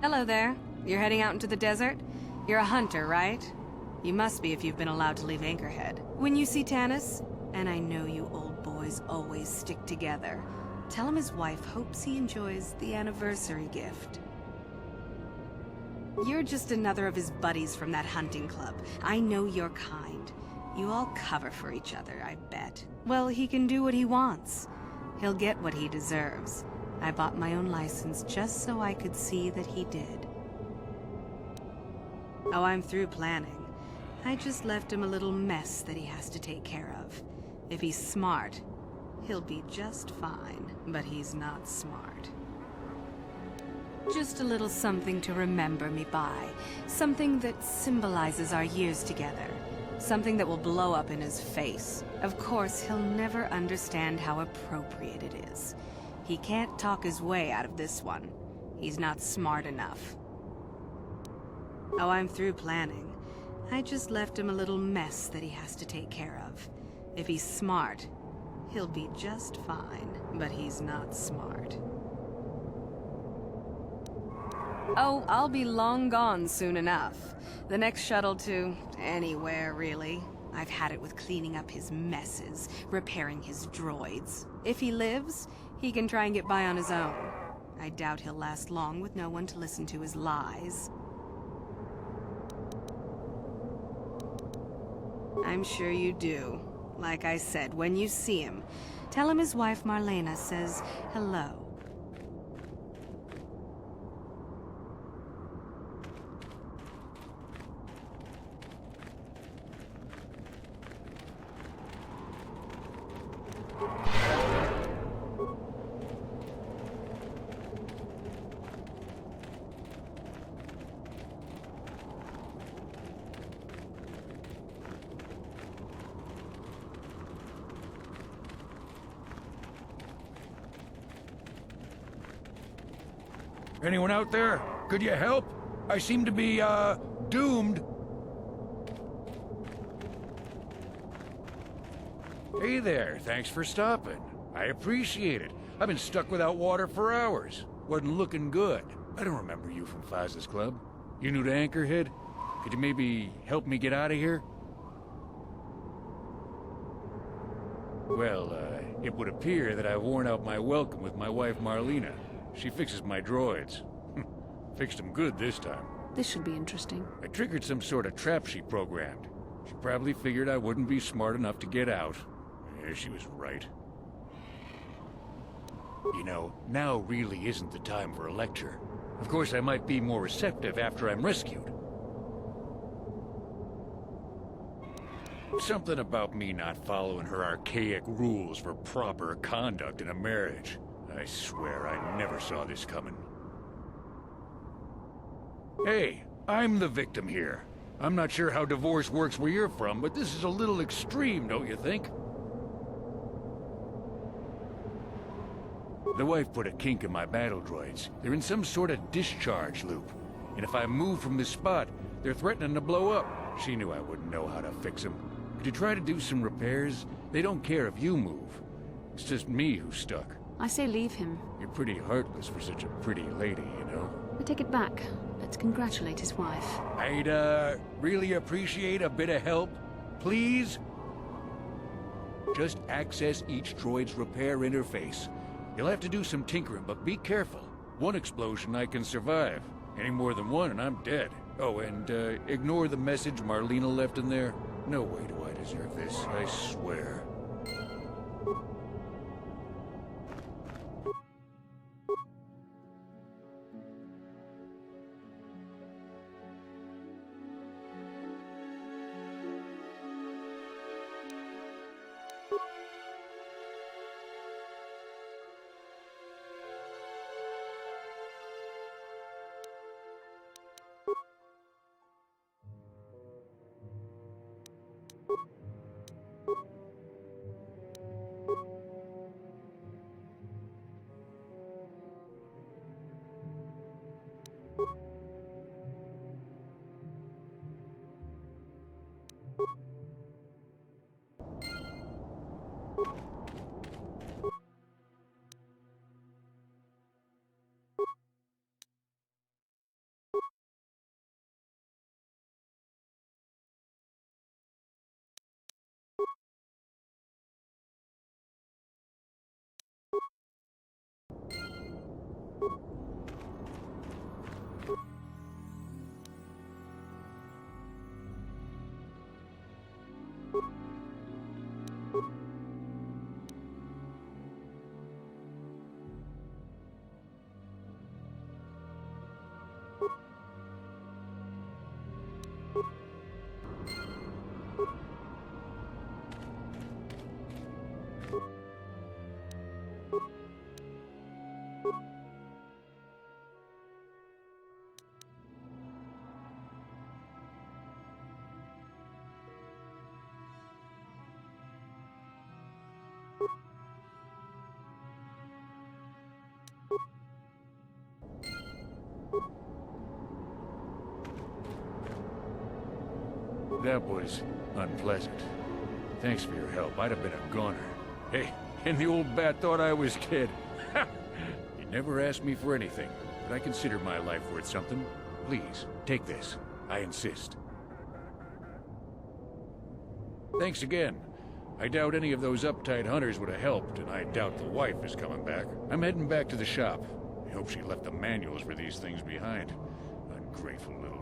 Hello there. You're heading out into the desert? You're a hunter, right? You must be if you've been allowed to leave Anchorhead. When you see Tanis, and I know you old boys always stick together, tell him his wife hopes he enjoys the anniversary gift. You're just another of his buddies from that hunting club. I know your kind. You all cover for each other, I bet. Well, he can do what he wants. He'll get what he deserves. I bought my own license just so I could see that he did. Oh, I'm through planning. I just left him a little mess that he has to take care of. If he's smart, he'll be just fine. But he's not smart. Just a little something to remember me by. Something that symbolizes our years together. Something that will blow up in his face. Of course, he'll never understand how appropriate it is. He can't talk his way out of this one. He's not smart enough. Oh, I'm through planning. I just left him a little mess that he has to take care of. If he's smart, he'll be just fine. But he's not smart. Oh, I'll be long gone soon enough. The next shuttle to anywhere, really. I've had it with cleaning up his messes, repairing his droids. If he lives, he can try and get by on his own. I doubt he'll last long with no one to listen to his lies. I'm sure you do. Like I said, when you see him, tell him his wife Marlena says hello. Anyone out there? Could you help? I seem to be, doomed. Hey there, thanks for stopping. I appreciate it. I've been stuck without water for hours. Wasn't looking good. I don't remember you from Faz's club. You new to Anchorhead? Could you maybe help me get out of here? Well, it would appear that I've worn out my welcome with my wife Marlena. She fixes my droids. Fixed them good this time. This should be interesting. I triggered some sort of trap she programmed. She probably figured I wouldn't be smart enough to get out. Yeah, she was right. You know, now really isn't the time for a lecture. Of course, I might be more receptive after I'm rescued. Something about me not following her archaic rules for proper conduct in a marriage. I swear I never saw this coming. Hey, I'm the victim here. I'm not sure how divorce works where you're from, but this is a little extreme, don't you think? The wife put a kink in my battle droids. They're in some sort of discharge loop. And if I move from this spot, they're threatening to blow up. She knew I wouldn't know how to fix them. Could you try to do some repairs? They don't care if you move. It's just me who's stuck. I say leave him. You're pretty heartless for such a pretty lady, you know? I take it back. Let's congratulate his wife. I'd, really appreciate a bit of help. Please? Just access each droid's repair interface. You'll have to do some tinkering, but be careful. One explosion I can survive. Any more than one and I'm dead. Oh, and, ignore the message Marlena left in there. No way do I deserve this, I swear. That was unpleasant. Thanks for your help. I'd have been a goner. Hey, and the old bat thought I was dead. He never asked me for anything, but I consider my life worth something. Please, take this. I insist. Thanks again. I doubt any of those uptight hunters would have helped, and I doubt the wife is coming back. I'm heading back to the shop. I hope she left the manuals for these things behind. Ungrateful little...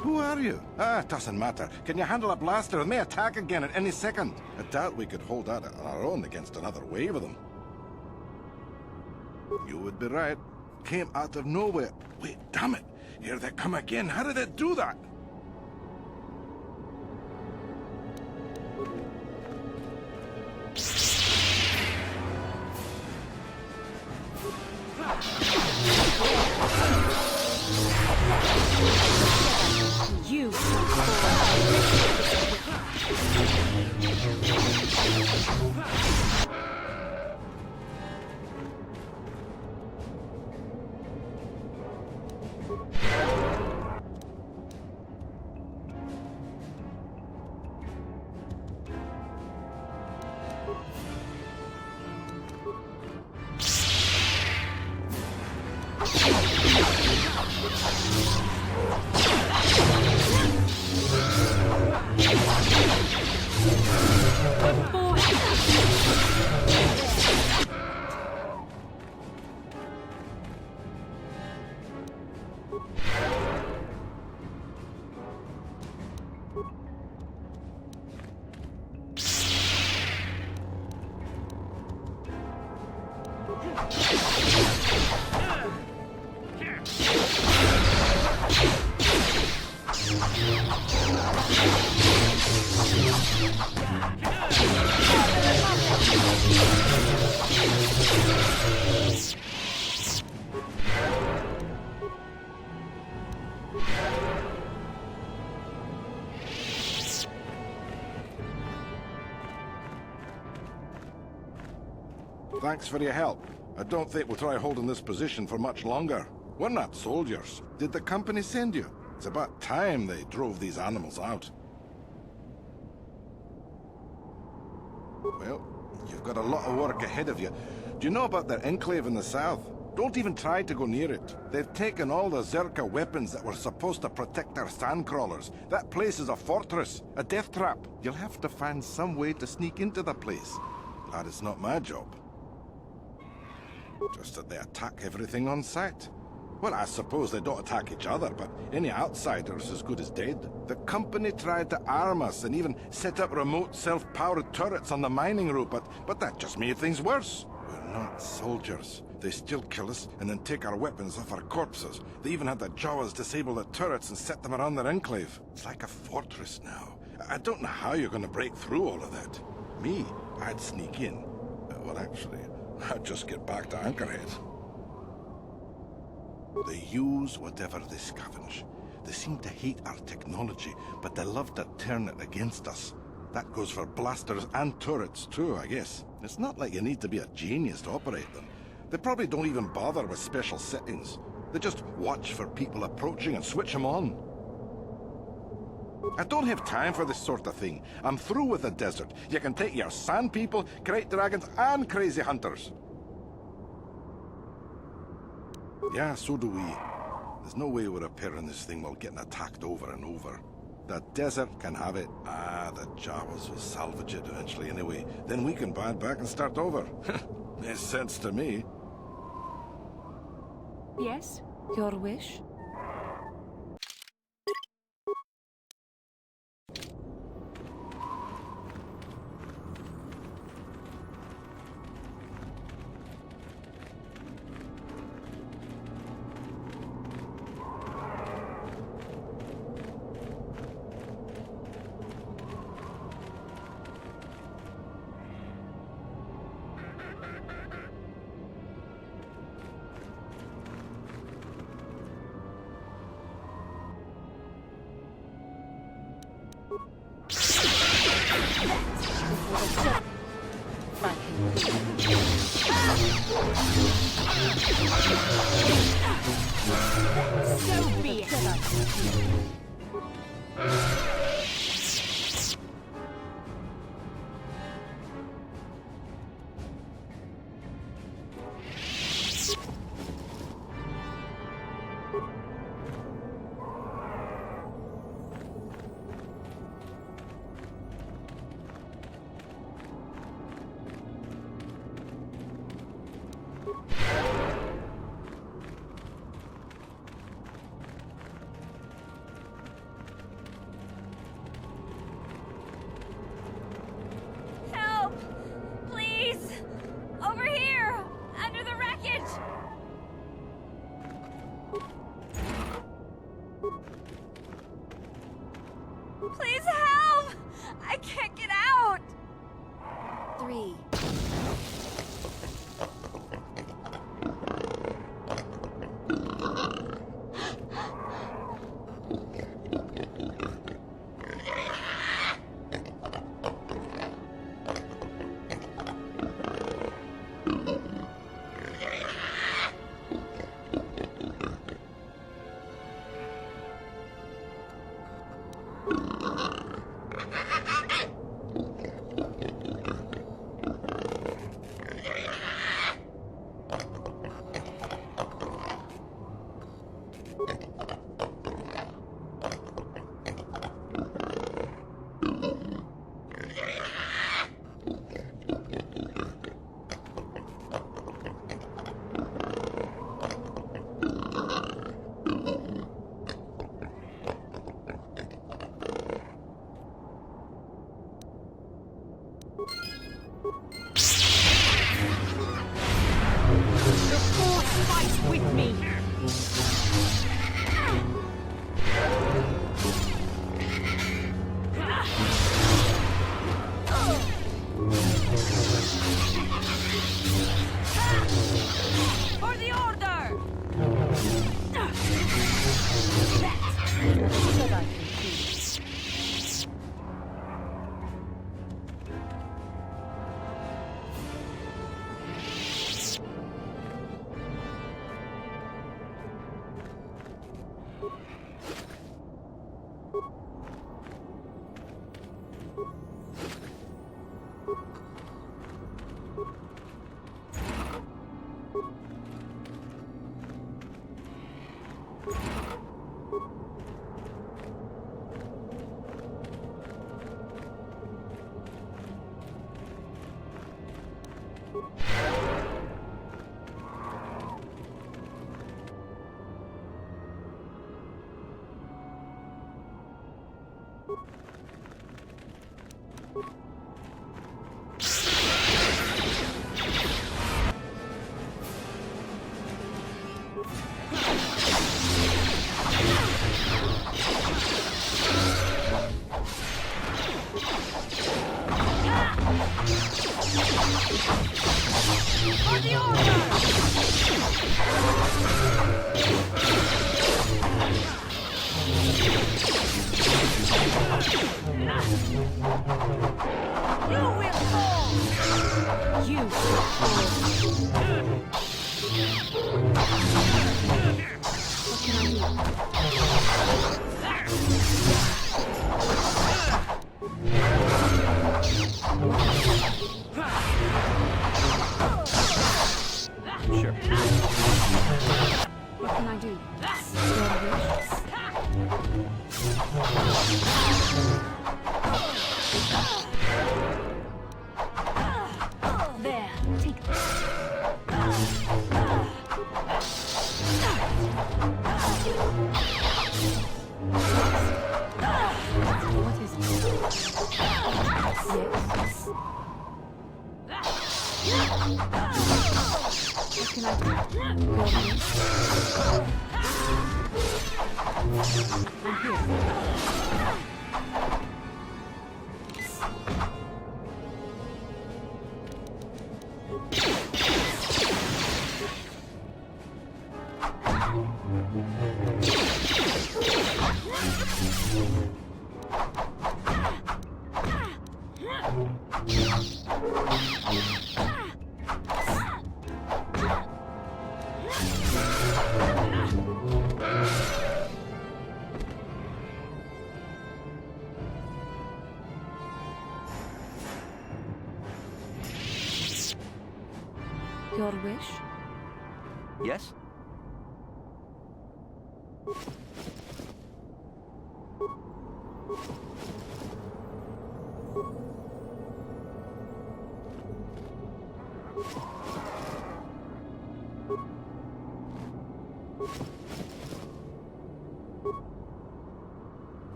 Who are you? It doesn't matter. Can you handle a blaster? It may attack again at any second. I doubt we could hold out on our own against another wave of them. You would be right. Came out of nowhere. Wait, damn it. Here they come again. How did it do that? You Thanks for your help. I don't think we'll try holding this position for much longer. We're not soldiers. Did the company send you? It's about time they drove these animals out. Well, you've got a lot of work ahead of you. Do you know about their enclave in the south? Don't even try to go near it. They've taken all the Zerka weapons that were supposed to protect our sandcrawlers. That place is a fortress, a death trap. You'll have to find some way to sneak into the place. Glad it's not my job. Just that they attack everything on sight. Well, I suppose they don't attack each other, but any outsider's as good as dead. The company tried to arm us and even set up remote self-powered turrets on the mining route, but that just made things worse. We're not soldiers. They still kill us and then take our weapons off our corpses. They even had the Jawas disable the turrets and set them around their enclave. It's like a fortress now. I don't know how you're going to break through all of that. Me, I'd sneak in. Well, actually, I'd just get back to Anchorhead. They use whatever they scavenge. They seem to hate our technology, but they love to turn it against us. That goes for blasters and turrets too, I guess. It's not like you need to be a genius to operate them. They probably don't even bother with special settings. They just watch for people approaching and switch them on. I don't have time for this sort of thing. I'm through with the desert. You can take your sand people, great dragons, and crazy hunters. Yeah, so do we. There's no way we're repairing this thing while getting attacked over and over. The desert can have it. Ah, the Jawas will salvage it eventually anyway. Then we can buy it back and start over. Makes sense to me. Yes? Your wish? So be it. Please help! I can't get out! 3. You will fall! You will fall. What can I do? Sure. What can I do? There, take this. What is it? What can I do? I'm here. Your wish? Yes?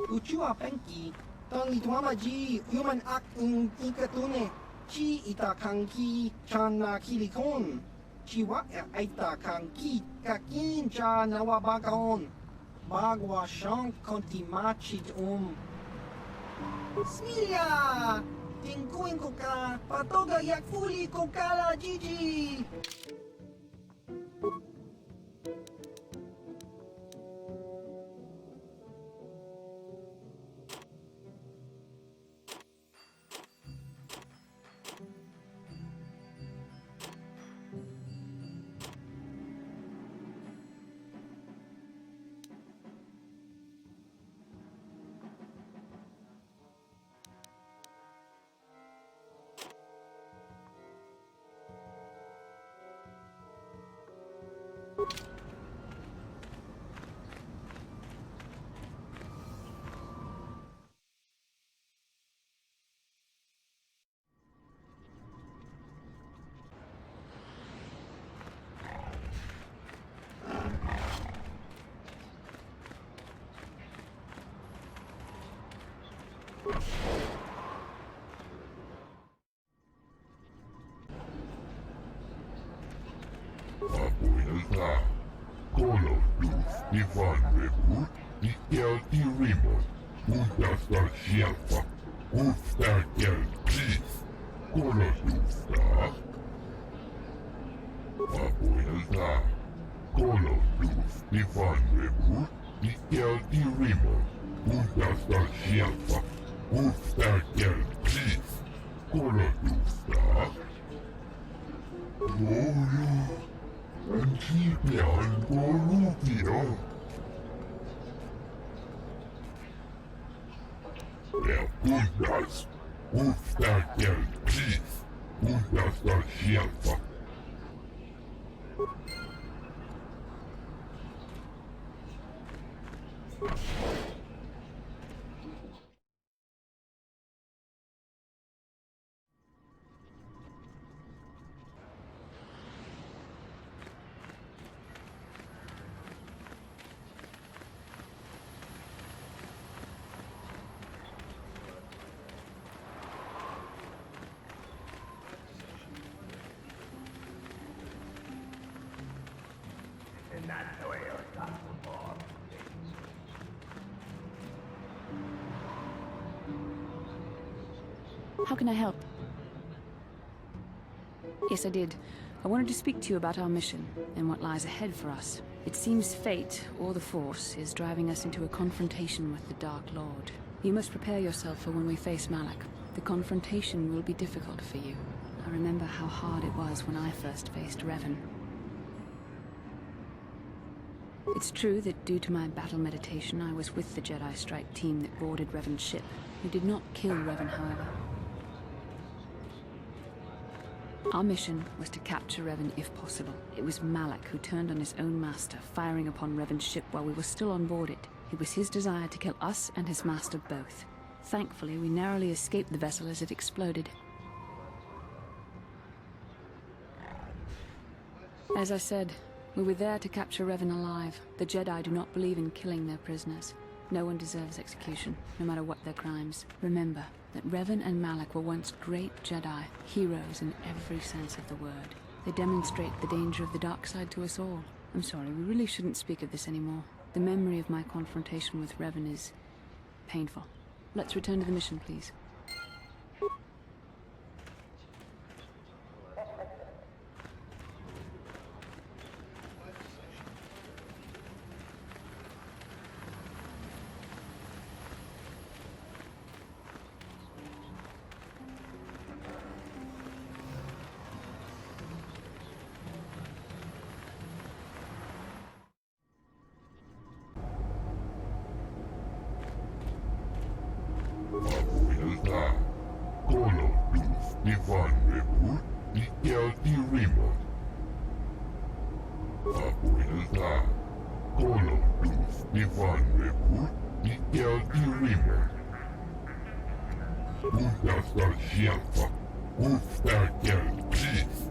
Uchua penki, tangi tuamaji, human ak ikatune, chi ita kanki, chana kilikon, chiwa aita kanki, kakin cha nawabagaon, bagwa shank konti machid Smilia! Tingkuin ko ka, patoga yakfuli ko kala Gigi! Abuelta, Colo Luz, Ivan Rebut, Ikelti Rimon, Untastar Shelfa, Uftar Kel Kis, Colo Luzta. Abuelta, Colo Luz, Ivan Rebut, Ikelti Rimon, Untastar Shelfa, Uftar Kel Kis, Colo Luzta. En kibyan ko Rubio. Puntas, Ufta Kel Kis, Puntas Dar Shelfa. How can I help? Yes, I did. I wanted to speak to you about our mission and what lies ahead for us. It seems fate, or the Force, is driving us into a confrontation with the Dark Lord. You must prepare yourself for when we face Malak. The confrontation will be difficult for you. I remember how hard it was when I first faced Revan. It's true that due to my battle meditation, I was with the Jedi strike team that boarded Revan's ship. We did not kill Revan, however. Our mission was to capture Revan if possible. It was Malak who turned on his own master, firing upon Revan's ship while we were still on board it. It was his desire to kill us and his master both. Thankfully, we narrowly escaped the vessel as it exploded. As I said, we were there to capture Revan alive. The Jedi do not believe in killing their prisoners. No one deserves execution, no matter what their crimes. Remember that Revan and Malak were once great Jedi, heroes in every sense of the word. They demonstrate the danger of the dark side to us all. I'm sorry, we really shouldn't speak of this anymore. The memory of my confrontation with Revan is painful. Let's return to the mission, please. Abuelta, Colo Luz, Ivan Rebut, Ikelti Rimon. Abuelta, Colo Luz, Ivan Rebut, Ikelti Rimon. Puntas Dar Shelfa, Ufta Kel Kis,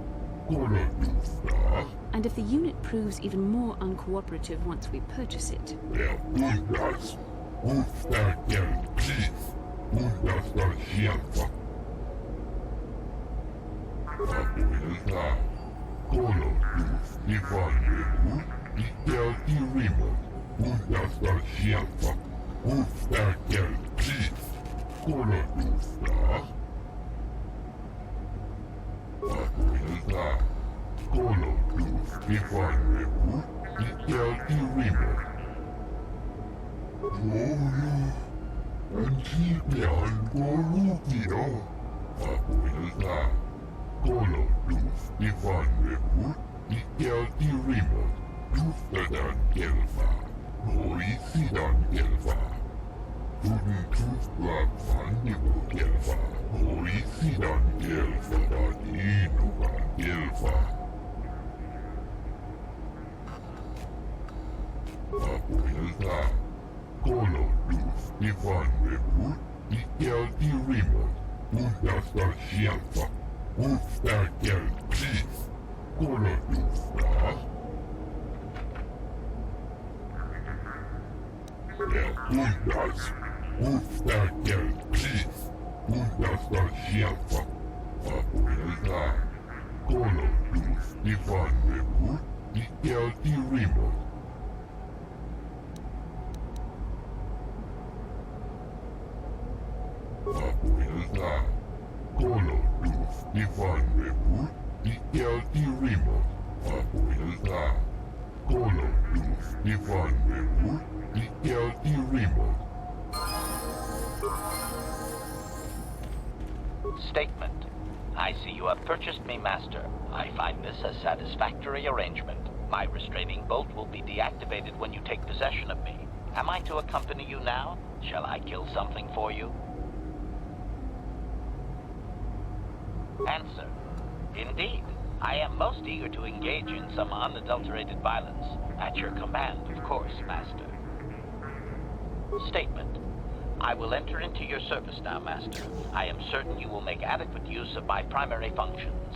Colo Luzta. And if the unit proves even more uncooperative once we purchase it, Puntas, Ufta Kel Kis, Puntas Dar Shelfa. Abuelta, Colo Luz, Ivan Rebut, Ikelti Rimon. Puntas Dar Shelfa, Ufta Kel Kis, Colo Luzta. Abuelta, Colo Luz, Ivan Rebut, Ikelti Rimon. En kibyan ko Rubio. Abuelta, Colo Luz, Ivan Rebut, Ikelti Rimon. Tuftadan Gelfa, Hoisidan Gelfa. Tudun Tufblag Fandigo Gelfa, Hoisidan Gelfa, Inugan Gelfa. Papuilta, Kolo Luz, Ivan Revut, Mikel Dirimo, Undasta Shielfa, Ufta Kel Please, Kolo Luzta. Undas, Ufta Kel Please, Undasta Shielfa, Papuilta, Kolo Luz, Ivan Revut, Mikel Dirimo. Papuilta, Kolo Luz, Ivan Revut, Mikel Dirimo. Papuilta, Kolo Luz, Ivan Revut, Mikel Dirimo. Statement. I see you have purchased me, Master. I find this a satisfactory arrangement. My restraining bolt will be deactivated when you take possession of me. Am I to accompany you now? Shall I kill something for you? Answer. Indeed. I am most eager to engage in some unadulterated violence. At your command, of course, Master. Statement. I will enter into your service now, Master. I am certain you will make adequate use of my primary functions.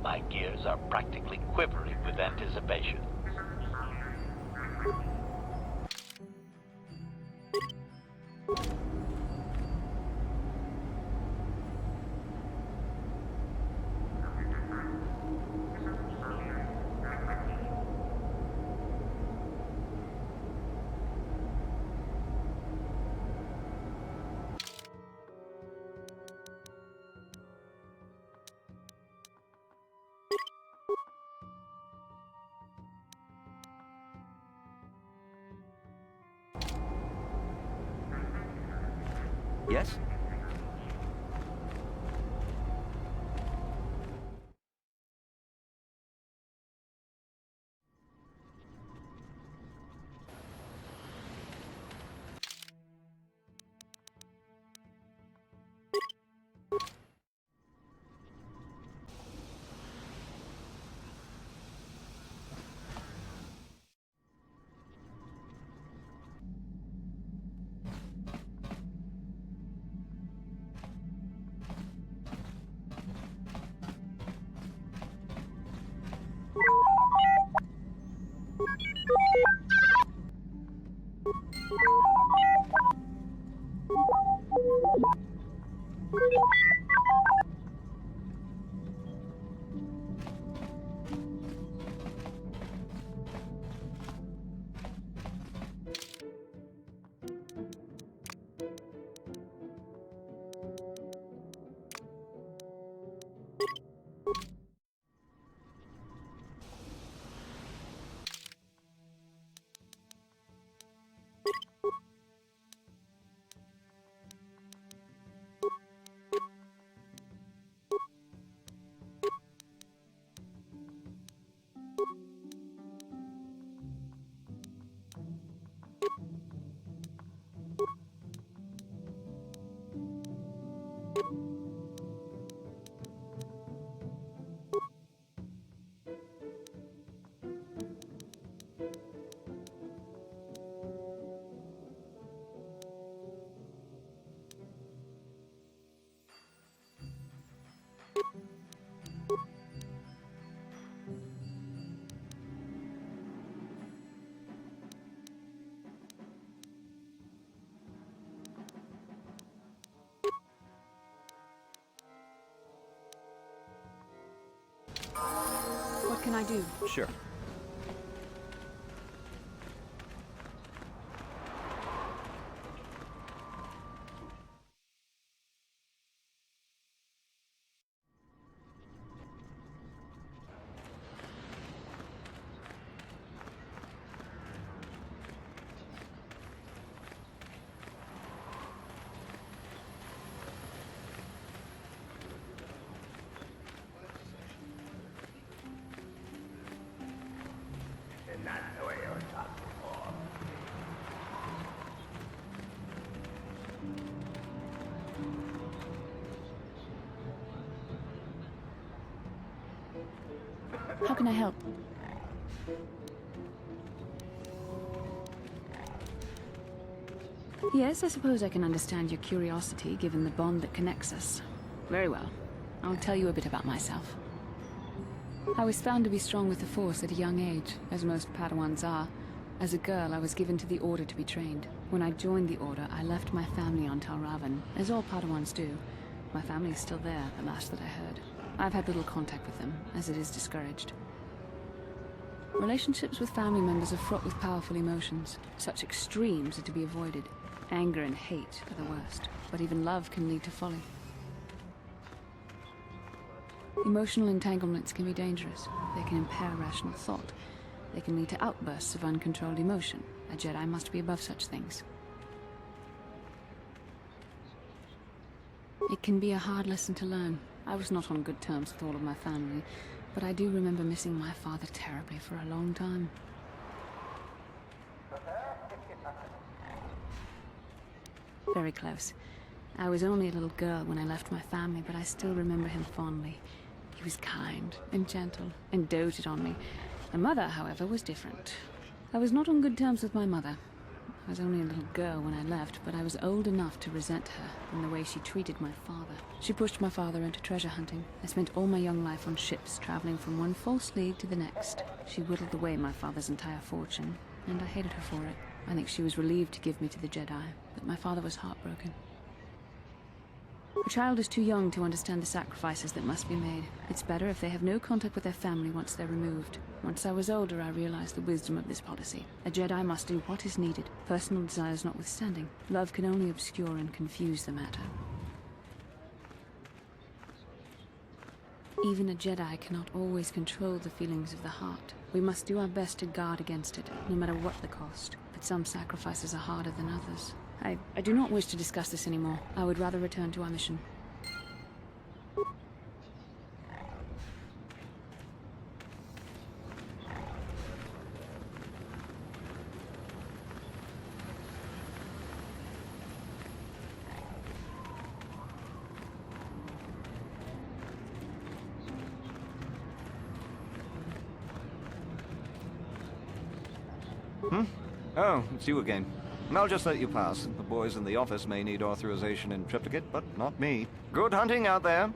My gears are practically quivering with anticipation. Yes? What can I do? Sure. How can I help? Yes, I suppose I can understand your curiosity, given the bond that connects us. Very well. I'll tell you a bit about myself. I was found to be strong with the Force at a young age, as most Padawans are. As a girl, I was given to the Order to be trained. When I joined the Order, I left my family on Talravan, as all Padawans do. My family is still there, the last that I heard. I've had little contact with them, as it is discouraged. Relationships with family members are fraught with powerful emotions. Such extremes are to be avoided. Anger and hate are the worst, but even love can lead to folly. Emotional entanglements can be dangerous. They can impair rational thought. They can lead to outbursts of uncontrolled emotion. A Jedi must be above such things. It can be a hard lesson to learn. I was not on good terms with all of my family, but I do remember missing my father terribly for a long time. Very close. I was only a little girl when I left my family, but I still remember him fondly. He was kind and gentle and doted on me. My mother, however, was different. I was not on good terms with my mother. I was only a little girl when I left, but I was old enough to resent her and the way she treated my father. She pushed my father into treasure hunting. I spent all my young life on ships, traveling from one false league to the next. She whittled away my father's entire fortune, and I hated her for it. I think she was relieved to give me to the Jedi, but my father was heartbroken. A child is too young to understand the sacrifices that must be made. It's better if they have no contact with their family once they're removed. Once I was older, I realized the wisdom of this policy. A Jedi must do what is needed, personal desires notwithstanding. Love can only obscure and confuse the matter. Even a Jedi cannot always control the feelings of the heart. We must do our best to guard against it, no matter what the cost. But some sacrifices are harder than others. I do not wish to discuss this anymore. I would rather return to our mission. Oh, it's you again. I'll just let you pass. The boys in the office may need authorization in triplicate, but not me. Good hunting out there.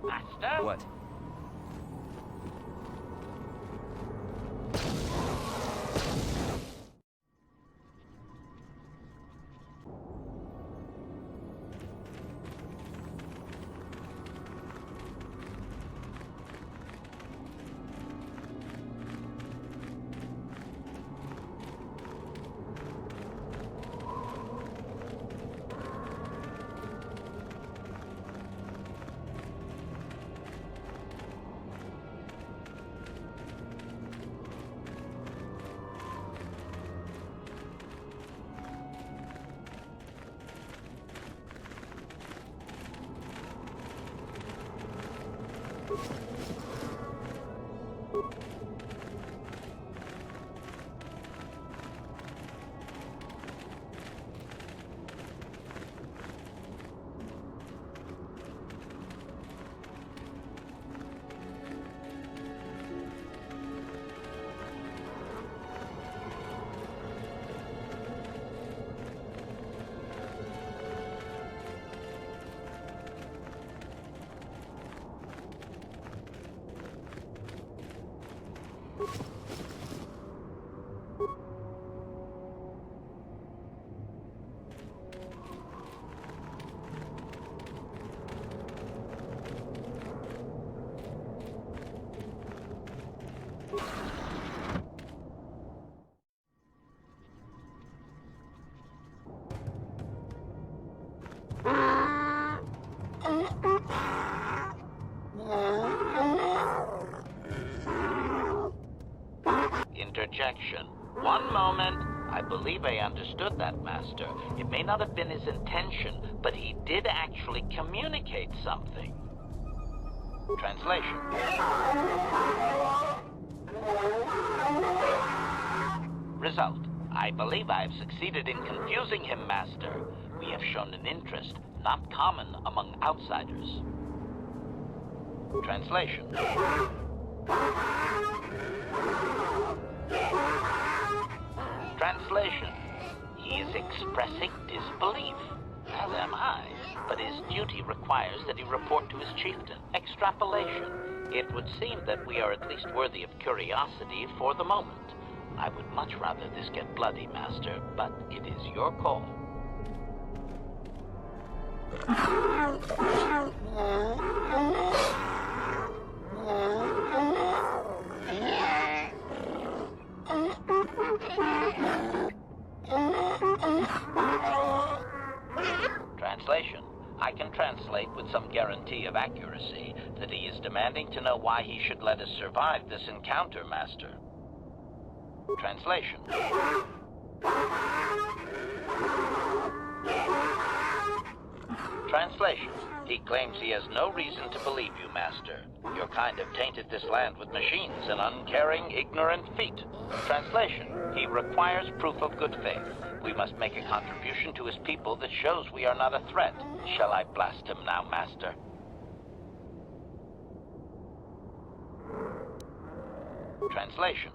Master? What? Interjection. One moment. I believe I understood that, Master. It may not have been his intention, but he did actually communicate something. Translation. Result. I believe I have succeeded in confusing him, Master. We have shown an interest not common among outsiders. Translation. Translation. He is expressing disbelief, as am I, but his duty requires that he report to his chieftain. Extrapolation. It would seem that we are at least worthy of curiosity for the moment. I would much rather this get bloody, Master, but it is your call. Translation. I can translate with some guarantee of accuracy that he is demanding to know why he should let us survive this encounter, Master. Translation. Translation. He claims he has no reason to believe you, Master. Your kind have tainted this land with machines and uncaring, ignorant feet. Translation. He requires proof of good faith. We must make a contribution to his people that shows we are not a threat. Shall I blast him now, Master? Translation.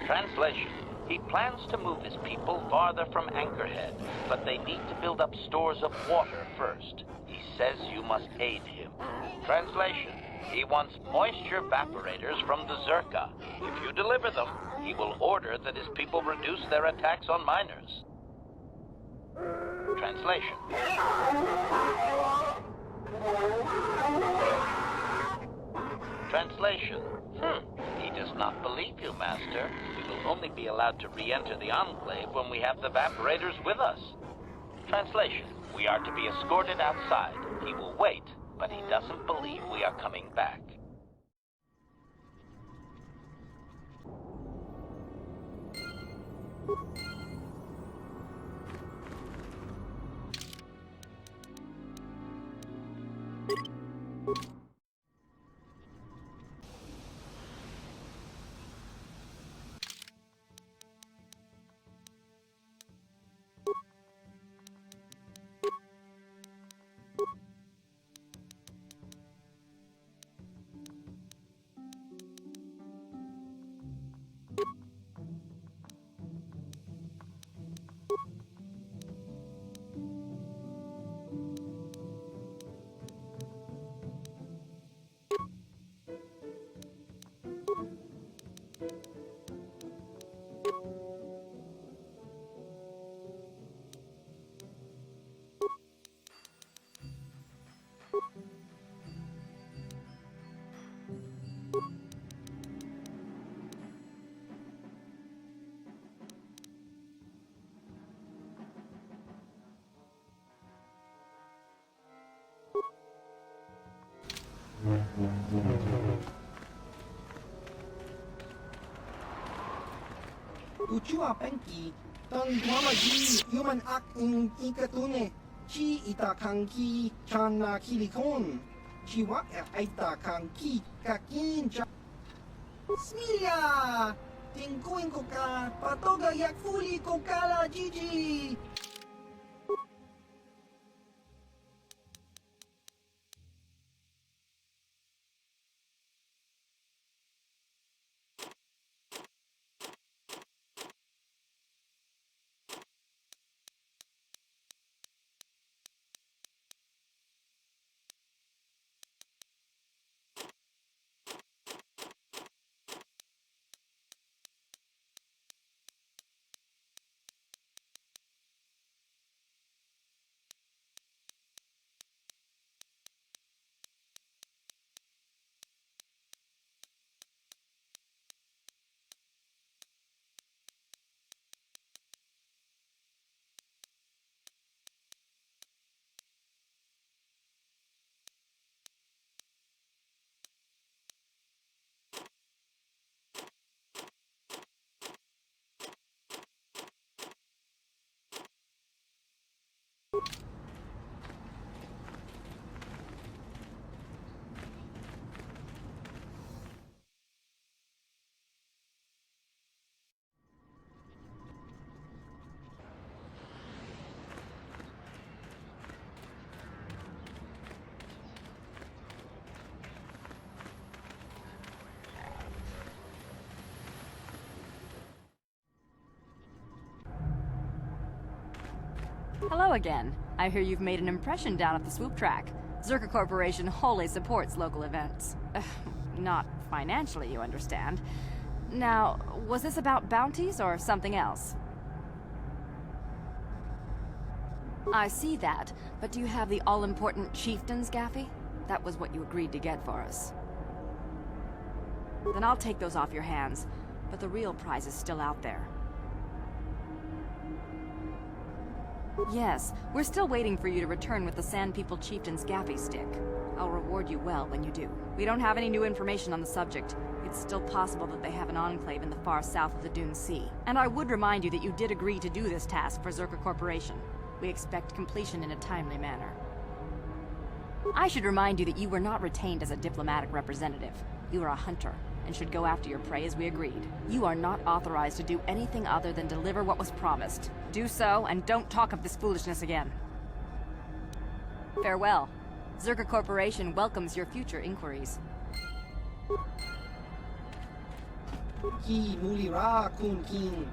Translation. He plans to move his people farther from Anchorhead, but they need to build up stores of water first. He says you must aid him. Translation. He wants moisture evaporators from the Zerka. If you deliver them, he will order that his people reduce their attacks on miners. Translation. Translation. He does not believe you, Master. We will only be allowed to re-enter the Enclave when we have the evaporators with us. Translation. We are to be escorted outside. He will wait, but he doesn't believe we are coming back. Uchua penki, tan wamaji human ak in ikatune, chi itakanki chana kilikon, chi wak itakanki kakin cha. Smilia! Tingkuin ko ka, patoga yakfuli ko kala Gigi! Hello again. I hear you've made an impression down at the swoop track. Zerka Corporation wholly supports local events. Not financially, you understand. Now, was this about bounties or something else? I see that, but do you have the all-important chieftains, Gaffy? That was what you agreed to get for us. Then I'll take those off your hands, but the real prize is still out there. Yes, we're still waiting for you to return with the Sand People Chieftain's Gaffy stick. I'll reward you well when you do. We don't have any new information on the subject. It's still possible that they have an enclave in the far south of the Dune Sea. And I would remind you that you did agree to do this task for Zerka Corporation. We expect completion in a timely manner. I should remind you that you were not retained as a diplomatic representative. You are a hunter, and should go after your prey as we agreed. You are not authorized to do anything other than deliver what was promised. Do so, and don't talk of this foolishness again. Farewell. Zerka Corporation welcomes your future inquiries. Ki mulira kun king.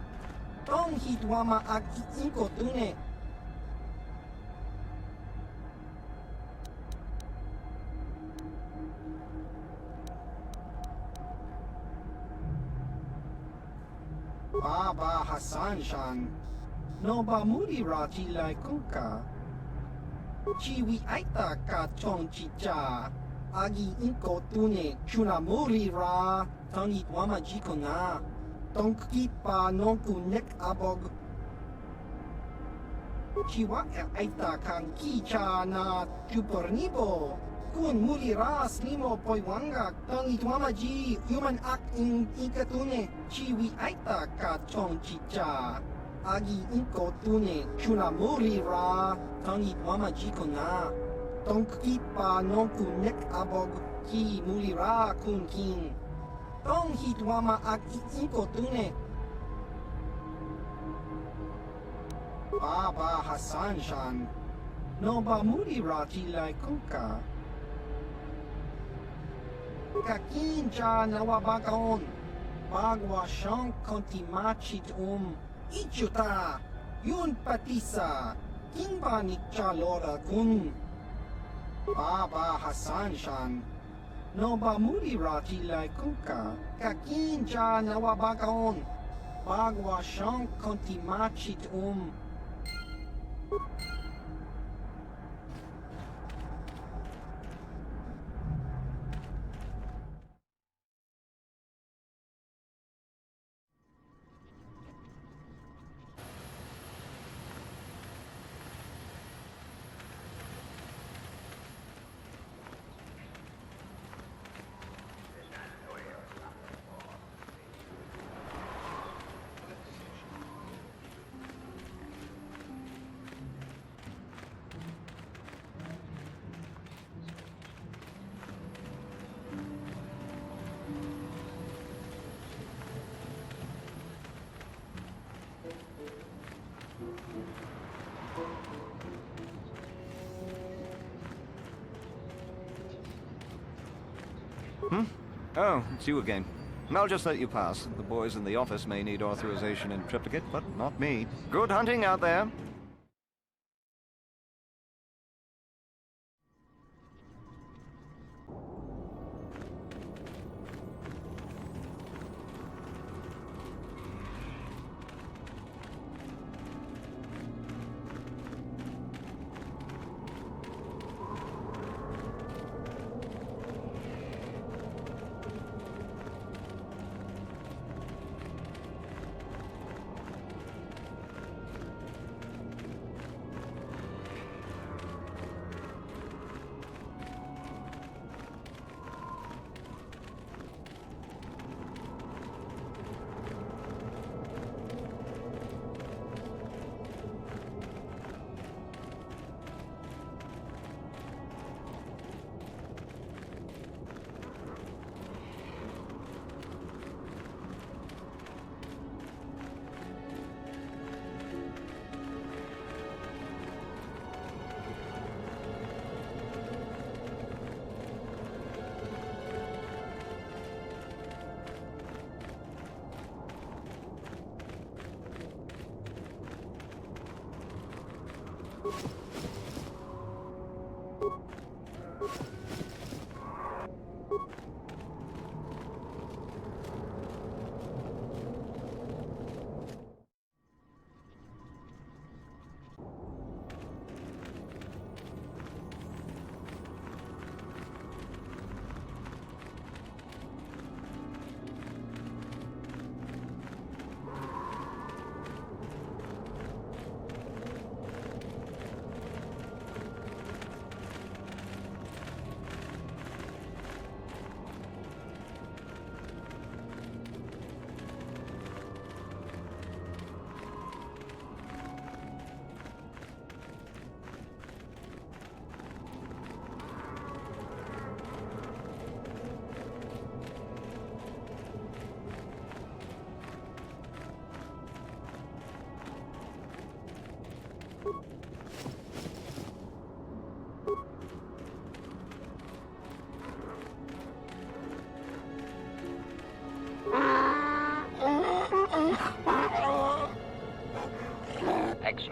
Tong hitwama ag inko tune. Baba Hassan Shan. No ba mulira tilai kunka. Chiwi aita ka chong chicha. Agi inko tune chuna mulira. Tangit wama jiko na. Tong kipa nonku nek abog. Chiwa aita kang kicha na chupornibo. Kun mulira slimo poiwanga. Tangit wama ji human ak in ikatune. Chiwi aita ka chong chicha. Agi inko tune chuna mulira. Tangit wama jiko na. Tong kipa nonku nek abog. Ki mulira kun king. Tong hitwama ag inko tune. Baba Hassan Shan. No ba mulira tilai kunka. Kakincha nawabakaon. Bagwa siyang kontimachit Ichuta. Yun patisa. Kimba ni Chalora kun. Baba Hassan Shan. No ba mulira tilai kunka. Kakincha nawabakaon. Bagwa siyang kontimachit Oh, it's you again. I'll just let you pass. The boys in the office may need authorization in triplicate, but not me. Good hunting out there.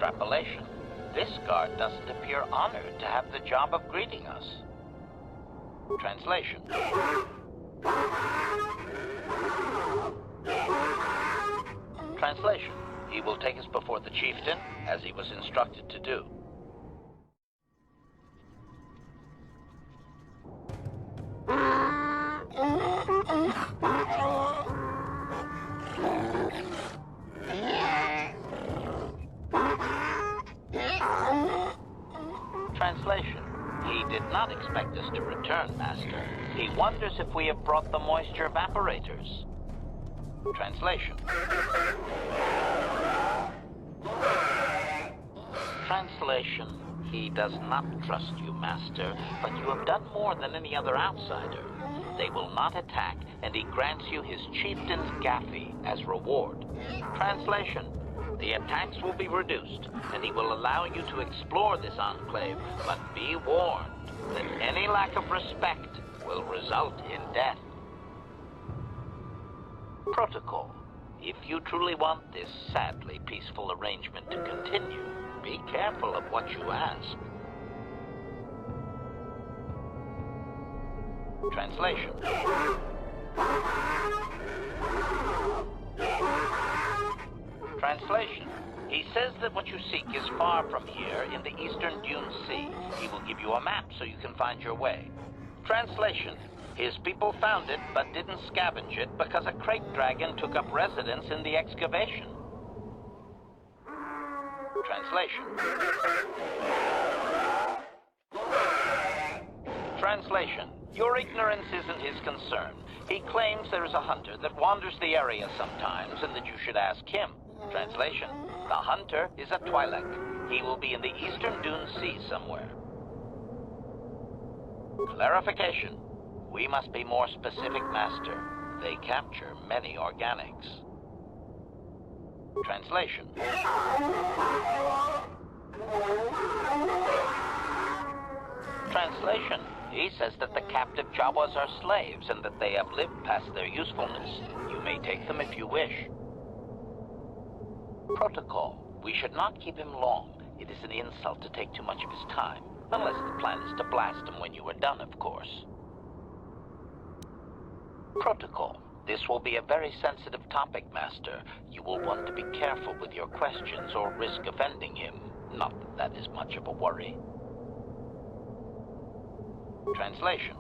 extrapolation. This guard doesn't appear honored to have the job of greeting us. Translation. Translation. He will take us before the chieftain, as he was instructed to do. Translation. He did not expect us to return, Master. He wonders if we have brought the moisture evaporators. Translation. Translation. He does not trust you, Master, but you have done more than any other outsider. They will not attack, and he grants you his chieftain's gaffy as reward. Translation. The attacks will be reduced, and he will allow you to explore this enclave, but be warned that any lack of respect will result in death. Protocol. If you truly want this sadly peaceful arrangement to continue, be careful of what you ask. Translation. Translation. He says that what you seek is far from here in the eastern Dune Sea. He will give you a map so you can find your way. Translation. His people found it, but didn't scavenge it because a crate dragon took up residence in the excavation. Translation. Translation. Your ignorance isn't his concern. He claims there is a hunter that wanders the area sometimes and that you should ask him. Translation. The hunter is a Twi'lek. He will be in the eastern Dune Sea somewhere. Clarification. We must be more specific, Master. They capture many organics. Translation. Translation. He says that the captive Jawas are slaves and that they have lived past their usefulness. You may take them if you wish. Protocol. We should not keep him long. It is an insult to take too much of his time. Unless the plan is to blast him when you are done, of course. Protocol. This will be a very sensitive topic, Master. You will want to be careful with your questions or risk offending him. Not that that is much of a worry. Translation.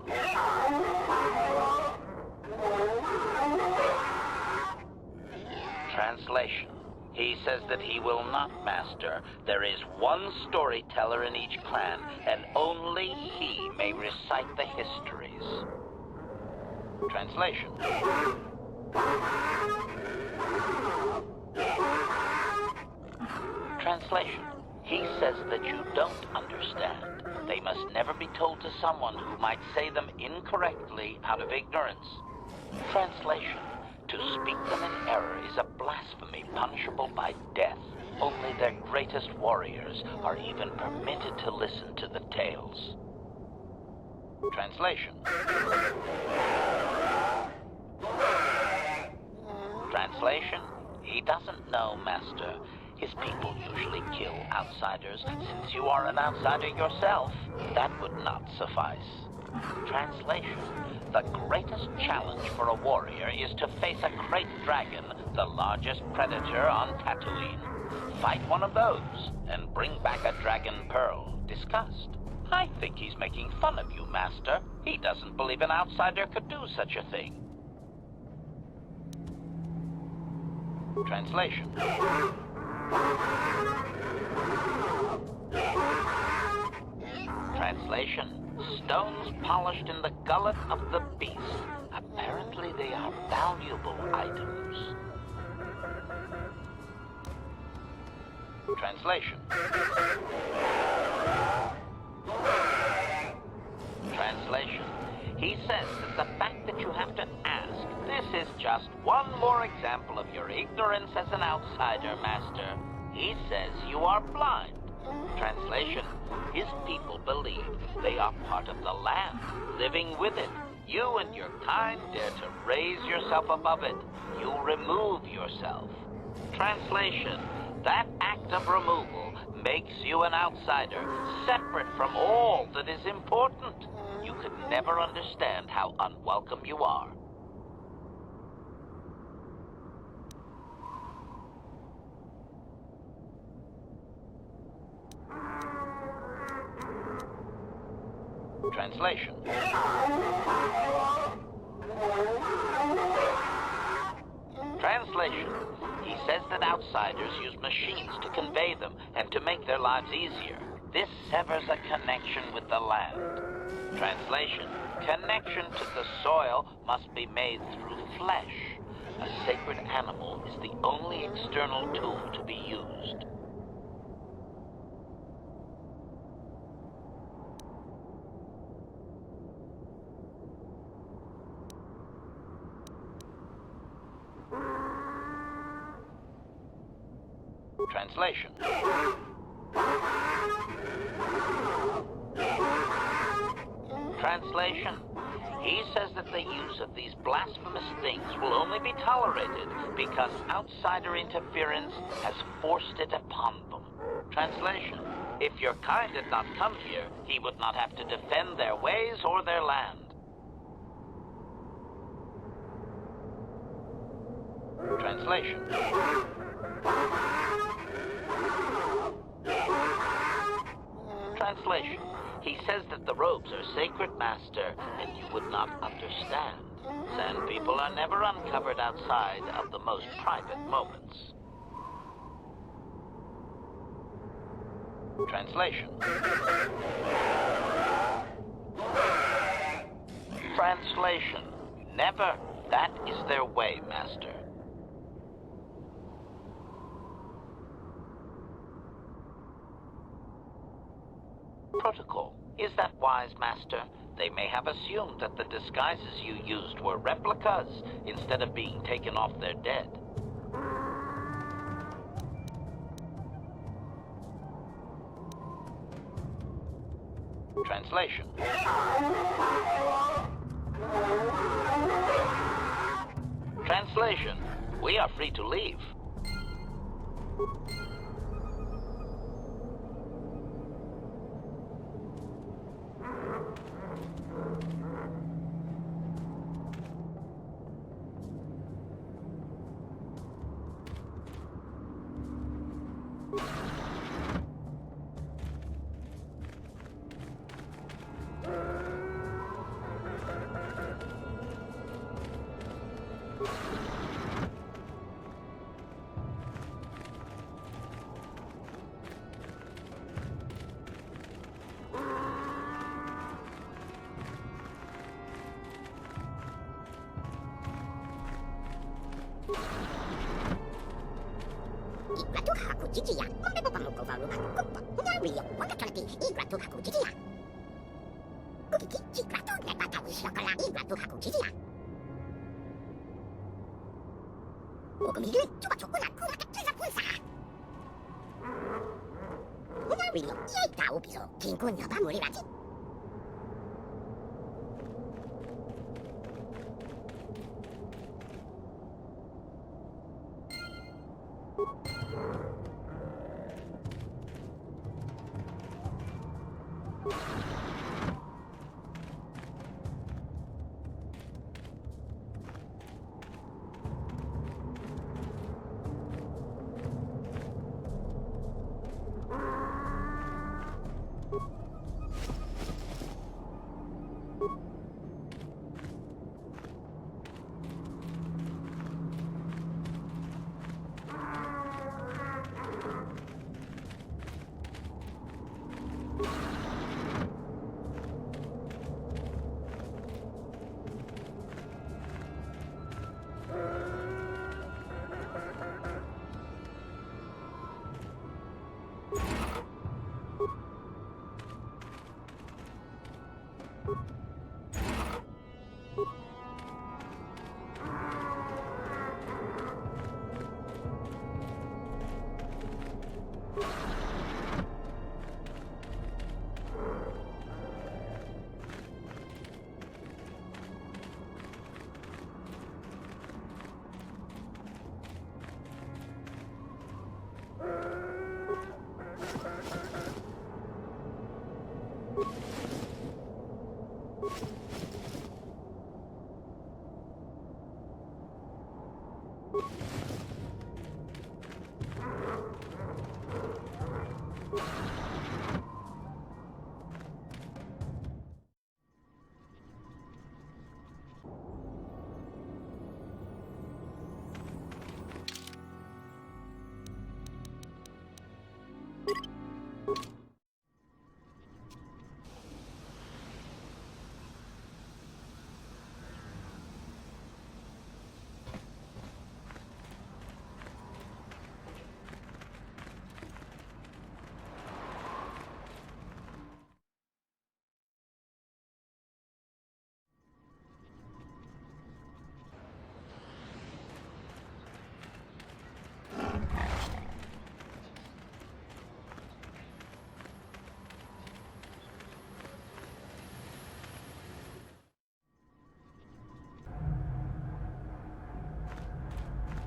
Translation. He says that he will not, Master. There is one storyteller in each clan, and only he may recite the histories. Translation. Translation. He says that you don't understand. They must never be told to someone who might say them incorrectly out of ignorance. Translation. To speak them in error is a blasphemy punishable by death. Only their greatest warriors are even permitted to listen to the tales. Translation. Translation. He doesn't know, Master. His people usually kill outsiders. Since you are an outsider yourself, that would not suffice. Translation. The greatest challenge for a warrior is to face a crate dragon, the largest predator on Tattooine. Fight one of those, and bring back a dragon pearl. Discussed. I think he's making fun of you, Master. He doesn't believe an outsider could do such a thing. Translation. Translation. Stones polished in the gullet of the beast. Apparently they are valuable items. Translation. Translation. He says that the fact that you have to ask, this is just one more example of your ignorance as an outsider, Master. He says you are blind. Translation. His people believe they are part of the land, living with it. You and your kind dare to raise yourself above it. You remove yourself. Translation. That act of removal makes you an outsider, separate from all that is important. You could never understand how unwelcome you are. Translation. Translation. He says that outsiders use machines to convey them and to make their lives easier. This severs a connection with the land. Translation. Connection to the soil must be made through flesh. A sacred animal is the only external tool to be used. Translation. Translation. He says that the use of these blasphemous things will only be tolerated because outsider interference has forced it upon them. Translation. If your kind had not come here, he would not have to defend their ways or their land. Translation. Translation. He says that the robes are sacred, Master, and you would not understand. Sand people are never uncovered outside of the most private moments. Translation. Translation. Never. That is their way, Master. Protocol. Is that wise, Master? They may have assumed that the disguises you used were replicas instead of being taken off their dead. Translation. Translation. We are free to leave.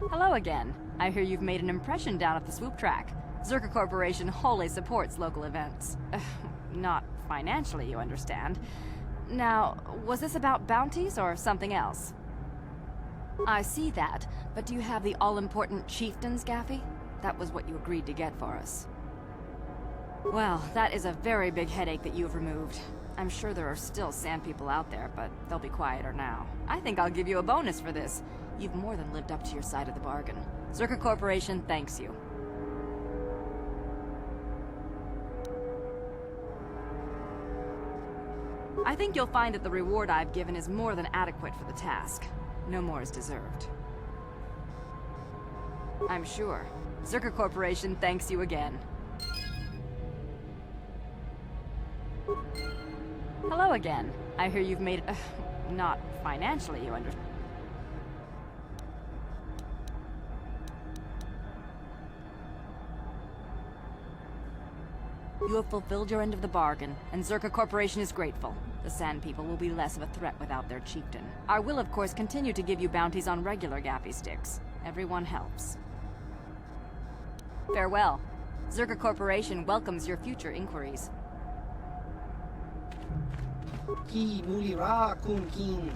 Hello again. I hear you've made an impression down at the swoop track. Zerka Corporation wholly supports local events. Not financially, you understand. Now, was this about bounties or something else? I see that, but do you have the all-important chieftain's gaffy? That was what you agreed to get for us. Well, that is a very big headache that you've removed. I'm sure there are still sand people out there, but they'll be quieter now. I think I'll give you a bonus for this. You've more than lived up to your side of the bargain. Zerka Corporation thanks you. I think you'll find that the reward I've given is more than adequate for the task. No more is deserved. I'm sure. Zerka Corporation thanks you again. Hello again. I hear you've made it... not financially, you understand. You have fulfilled your end of the bargain, and Zerka Corporation is grateful. The Sand People will be less of a threat without their chieftain. I will, of course, continue to give you bounties on regular gaffy sticks. Everyone helps. Farewell. Zerka Corporation welcomes your future inquiries. Ki mulira kun kin.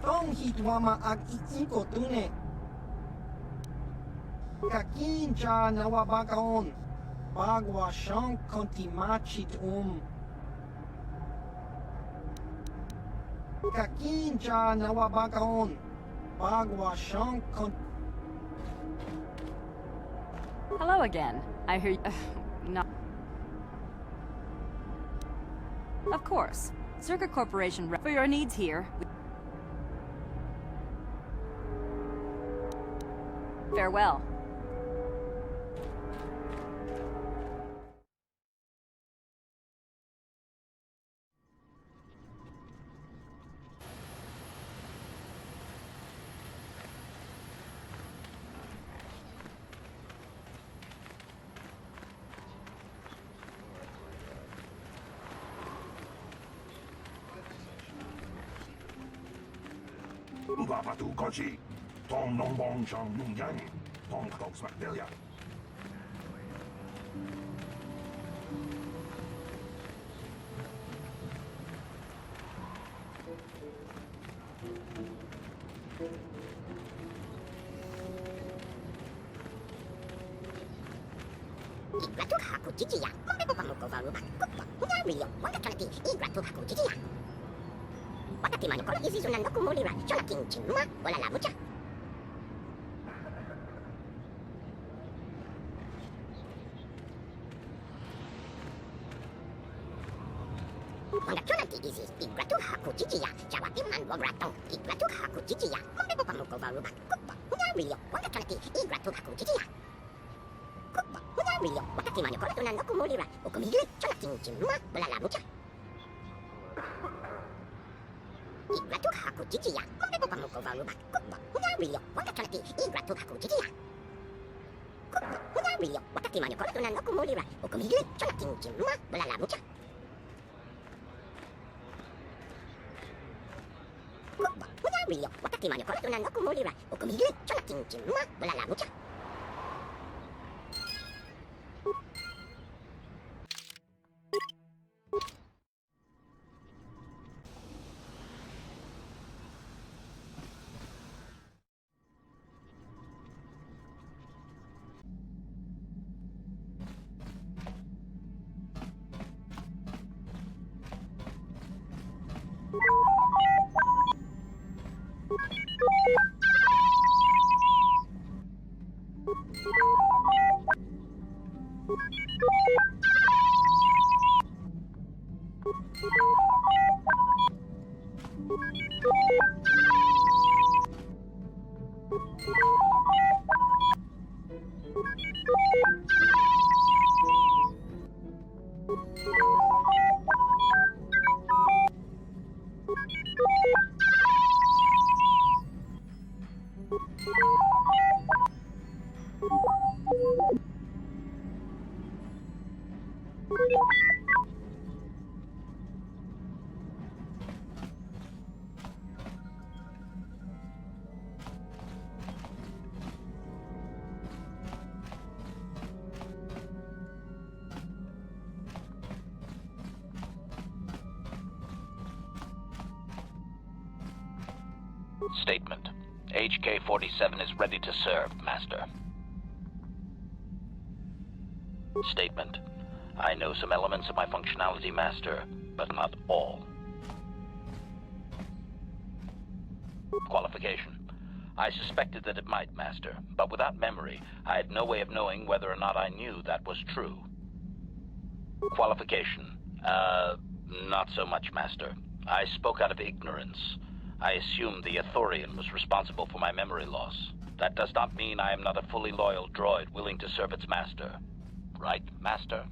Tong hitwama ag ikotune. Kakin cha nawabakaon. Bagwa shank kontimachit Kakin cha nawabakaon. Bagwa shank kont. Hello again. I hear not. Of course. Zerka Corporation for your needs here. Farewell. Ubapatu Kochi, Tom Nombong Chang Yung Yang, Tom Cox Macdelia. Igratuk haku chichiya, mambepo pamuko varuba, kupwa, unyario, wakakalati, igratuk haku chichiya. Wakati manyo koro izi sunan doku mulira, shona kinchin ma, wala la mucha. Wanga chonanti izi, igratuk haku chichiya, jawati man wogratong, igratuk haku chichiya, mambepo pamuko varuba, kupwa, unyario, wakakalati, igratuk haku chichiya. Unyario, wakati manyo koro sunan doku mulira, ukumigli, shona kinchin ma, wala la mucha. Igratuk haku chichiya, mambepo pamuko varuba, kupwa, unyario, wakakalati, igratuk haku chichiya. Kupwa, unyario, wakati manyo koro sunan doku mulira, ukumigli, shona kinchin ma, wala la mucha. Unyario, wakati manyo koro sunan doku mulira, ukumigli, shona kinchin ma, wala la mucha. Statement. HK-47 is ready to serve, Master. Statement. I know some elements of my functionality, Master, but not all. Qualification. I suspected that it might, Master, but without memory, I had no way of knowing whether or not I knew that was true. Qualification. Not so much, Master. I spoke out of ignorance. I assumed the Ithorian was responsible for my memory loss. That does not mean I am not a fully loyal droid willing to serve its master. Right, Master?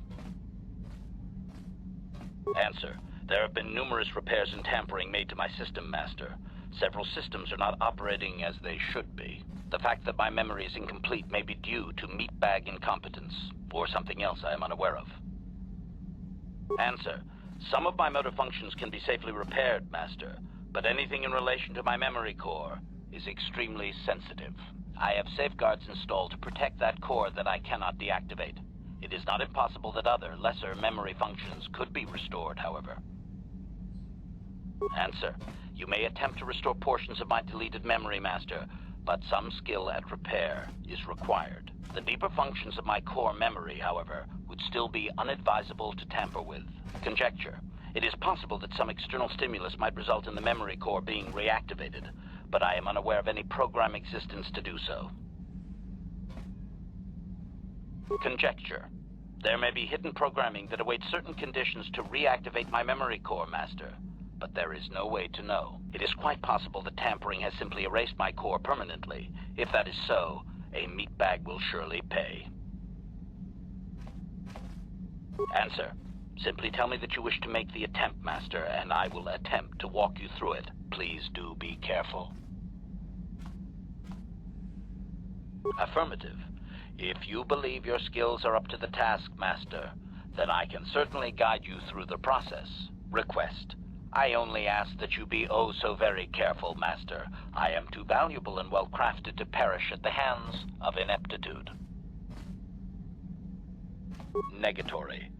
Answer. There have been numerous repairs and tampering made to my system, Master. Several systems are not operating as they should be. The fact that my memory is incomplete may be due to meatbag incompetence, or something else I am unaware of. Answer. Some of my motor functions can be safely repaired, Master, but anything in relation to my memory core is extremely sensitive. I have safeguards installed to protect that core that I cannot deactivate. It is not impossible that other, lesser memory functions could be restored, however. Answer. You may attempt to restore portions of my deleted memory, Master, but some skill at repair is required. The deeper functions of my core memory, however, would still be unadvisable to tamper with. Conjecture. It is possible that some external stimulus might result in the memory core being reactivated, but I am unaware of any program existence to do so. Conjecture. There may be hidden programming that awaits certain conditions to reactivate my memory core, Master, but there is no way to know. It is quite possible that tampering has simply erased my core permanently. If that is so, a meatbag will surely pay. Answer. Simply tell me that you wish to make the attempt, Master, and I will attempt to walk you through it. Please do be careful. Affirmative. If you believe your skills are up to the task, Master, then I can certainly guide you through the process. Request. I only ask that you be oh so very careful, Master. I am too valuable and well-crafted to perish at the hands of ineptitude. Negatory.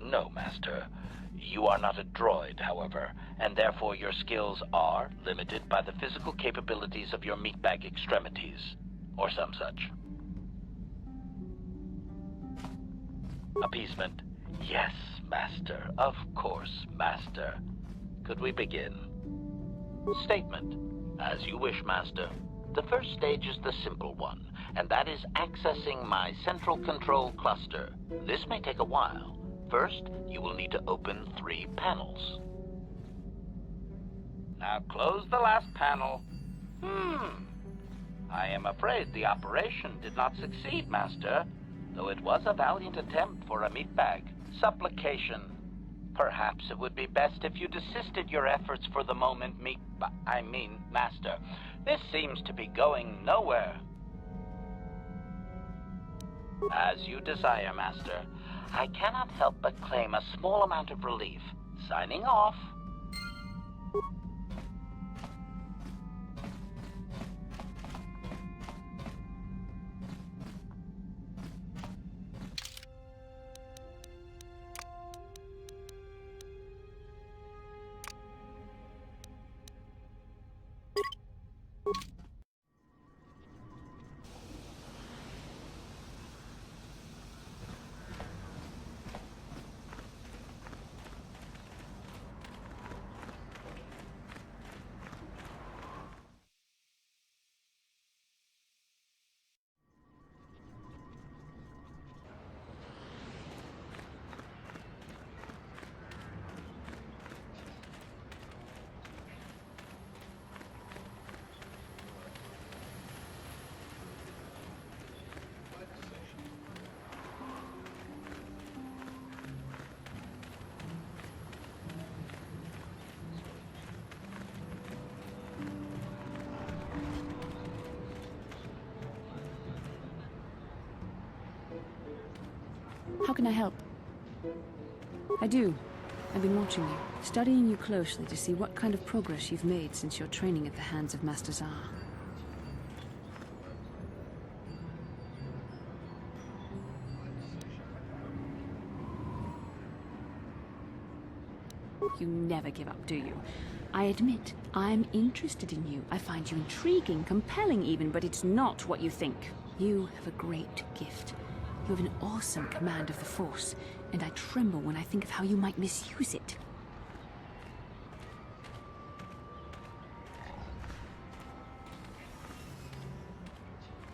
No, Master. You are not a droid, however, and therefore your skills are limited by the physical capabilities of your meatbag extremities, or some such. Appeasement. Yes, Master. Of course, Master. Could we begin? Statement. As you wish, Master. The first stage is the simple one, and that is accessing my central control cluster. This may take a while. First, you will need to open 3 panels. Now close the last panel. I am afraid the operation did not succeed, Master, though it was a valiant attempt for a meatbag. Supplication. Perhaps it would be best if you desisted your efforts for the moment, Master. This seems to be going nowhere. As you desire, Master. I cannot help but claim a small amount of relief. Signing off. can I help? I do. I've been watching you, studying you closely to see what kind of progress you've made since your training at the hands of Master Zar. You never give up, do you? I admit, I'm interested in you. I find you intriguing, compelling even, but it's not what you think. You have a great gift. You have an awesome command of the Force, and I tremble when I think of how you might misuse it.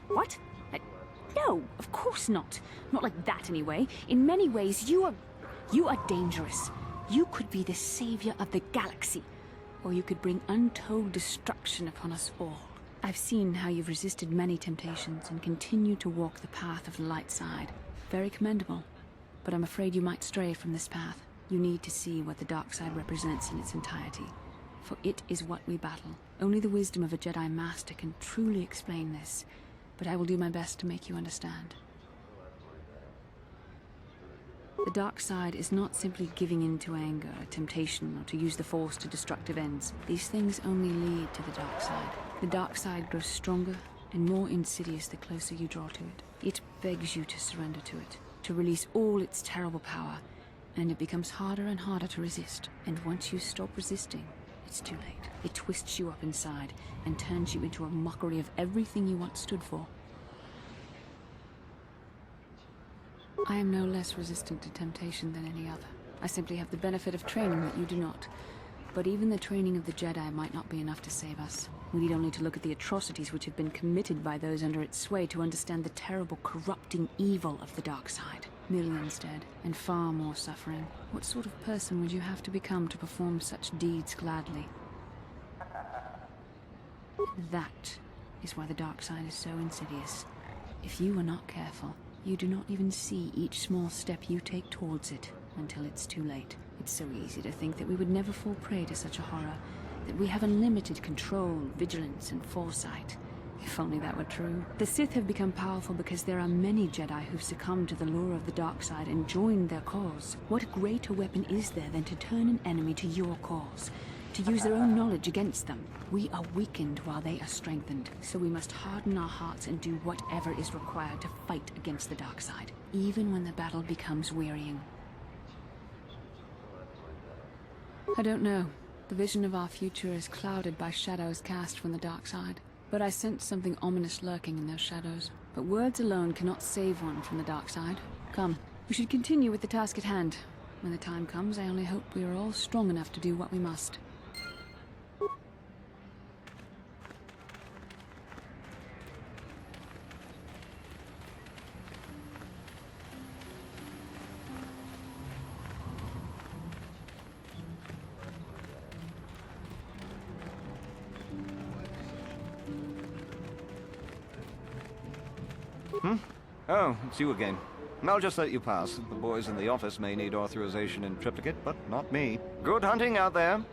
What? No, of course not. Not like that, anyway. In many ways, you are dangerous. You could be the savior of the galaxy, or you could bring untold destruction upon us all. I've seen how you've resisted many temptations and continue to walk the path of the light side. Very commendable, but I'm afraid you might stray from this path. You need to see what the dark side represents in its entirety, for it is what we battle. Only the wisdom of a Jedi Master can truly explain this, but I will do my best to make you understand. The dark side is not simply giving in to anger, temptation, or to use the Force to destructive ends. These things only lead to the dark side. The dark side grows stronger and more insidious the closer you draw to it. It begs you to surrender to it, to release all its terrible power, and it becomes harder and harder to resist. And once you stop resisting, it's too late. It twists you up inside and turns you into a mockery of everything you once stood for. I am no less resistant to temptation than any other. I simply have the benefit of training that you do not. But even the training of the Jedi might not be enough to save us. We need only to look at the atrocities which have been committed by those under its sway to understand the terrible, corrupting evil of the dark side. Millions dead, and far more suffering. What sort of person would you have to become to perform such deeds gladly? That is why the dark side is so insidious. If you are not careful, you do not even see each small step you take towards it until it's too late. It's so easy to think that we would never fall prey to such a horror, that we have unlimited control, vigilance, and foresight. If only that were true. The Sith have become powerful because there are many Jedi who've succumbed to the lure of the dark side and joined their cause. What greater weapon is there than to turn an enemy to your cause? To use their own knowledge against them. We are weakened while they are strengthened, so we must harden our hearts and do whatever is required to fight against the dark side, even when the battle becomes wearying. I don't know. The vision of our future is clouded by shadows cast from the dark side, but I sense something ominous lurking in those shadows. But words alone cannot save one from the dark side. Come, we should continue with the task at hand. When the time comes, I only hope we are all strong enough to do what we must. Oh, it's you again. I'll just let you pass. The boys in the office may need authorization in triplicate, but not me. Good hunting out there.